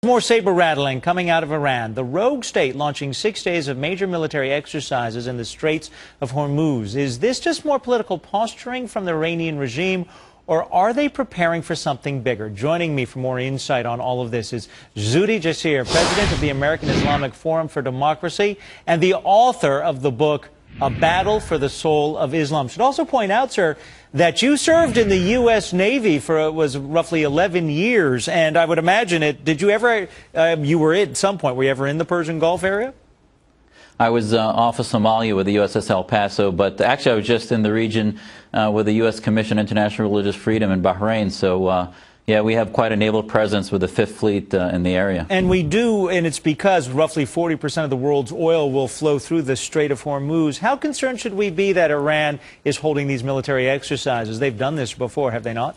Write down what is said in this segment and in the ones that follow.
More saber rattling coming out of Iran. The rogue state launching 6 days of major military exercises in the Straits of Hormuz. Is this just more political posturing from the Iranian regime, or are they preparing for something bigger? Joining me for more insight on all of this is Zuhdi Jasser, president of the American Islamic Forum for Democracy and the author of the book A Battle for the Soul of Islam. Should also point out, sir, that you served in the U.S. Navy for was roughly 11 years, and I would imagine it. Did you ever? You were at some point. Were you ever in the Persian Gulf area? I was off of Somalia with the USS El Paso, but actually I was just in the region with the U.S. Commission on International Religious Freedom in Bahrain. So, yeah, we have quite a naval presence with the Fifth Fleet in the area. And we do, and it's because roughly 40% of the world's oil will flow through the Strait of Hormuz. How concerned should we be that Iran is holding these military exercises? They've done this before, have they not?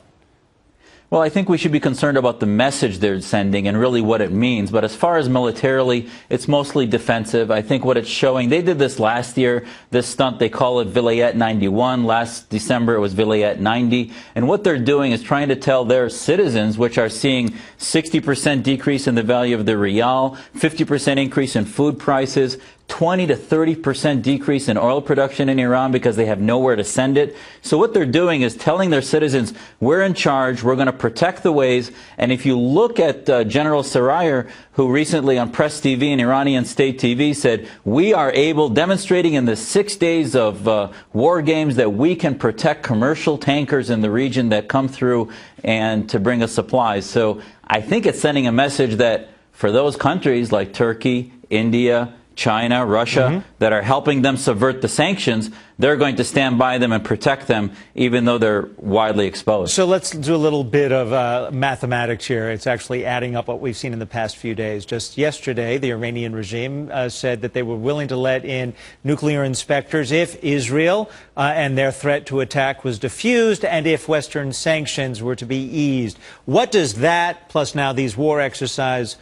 Well, I think we should be concerned about the message they're sending and really what it means. But as far as militarily, it's mostly defensive. I think what it's showing, they did this last year, this stunt, they call it Vilayet 91. Last December, it was Vilayet 90. And what they're doing is trying to tell their citizens, which are seeing 60% decrease in the value of the rial, 50% increase in food prices, 20 to 30% decrease in oil production in Iran because they have nowhere to send it. So what they're doing is telling their citizens, we're in charge, we're going to protect the ways. And if you look at General Sarayar, who recently on Press TV and Iranian state TV said, we are able, demonstrating in the 6 days of war games, that we can protect commercial tankers in the region that come through and to bring us supplies. So I think it's sending a message that for those countries like Turkey, India, China, Russia, that are helping them subvert the sanctions, they're going to stand by them and protect them, even though they're widely exposed. So let's do a little bit of mathematics here. It's actually adding up what we've seen in the past few days. Just yesterday, the Iranian regime said that they were willing to let in nuclear inspectors if Israel and their threat to attack was diffused and if Western sanctions were to be eased. What does that, plus now these war exercises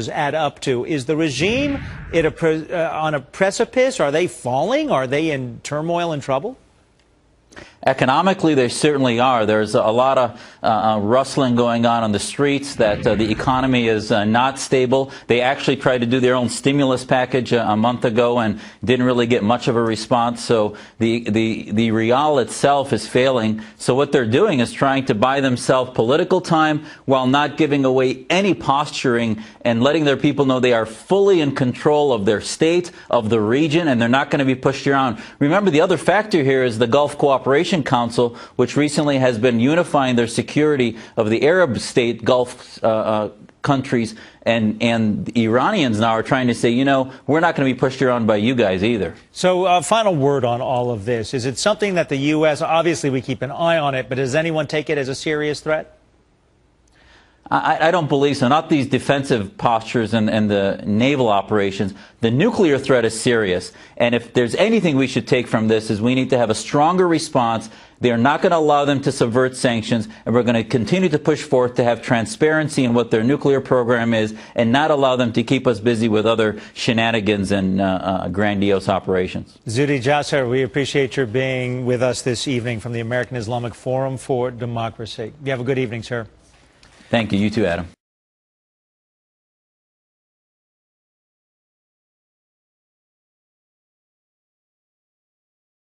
add up to? Is the regime on a precipice? Are they falling? Are they in turmoil and trouble? Economically, they certainly are. There's a lot of rustling going on the streets that the economy is not stable. They actually tried to do their own stimulus package a month ago and didn't really get much of a response. So the rial itself is failing. So what they're doing is trying to buy themselves political time while not giving away any posturing and letting their people know they are fully in control of their state, of the region, and they're not going to be pushed around. Remember, the other factor here is the Gulf Cooperation Council, which recently has been unifying their security of the Arab state Gulf countries, and the Iranians now are trying to say, you know, we're not going to be pushed around by you guys either. So final word on all of this. Is it something that the U.S., obviously we keep an eye on it, but does anyone take it as a serious threat? I don't believe so. Not these defensive postures and the naval operations. The nuclear threat is serious. And if there's anything we should take from this is we need to have a stronger response. They are not going to allow them to subvert sanctions. And we're going to continue to push forth to have transparency in what their nuclear program is and not allow them to keep us busy with other shenanigans and grandiose operations. Zuhdi Jasser, we appreciate your being with us this evening from the American Islamic Forum for Democracy. You have a good evening, sir. Thank you. You too, Adam.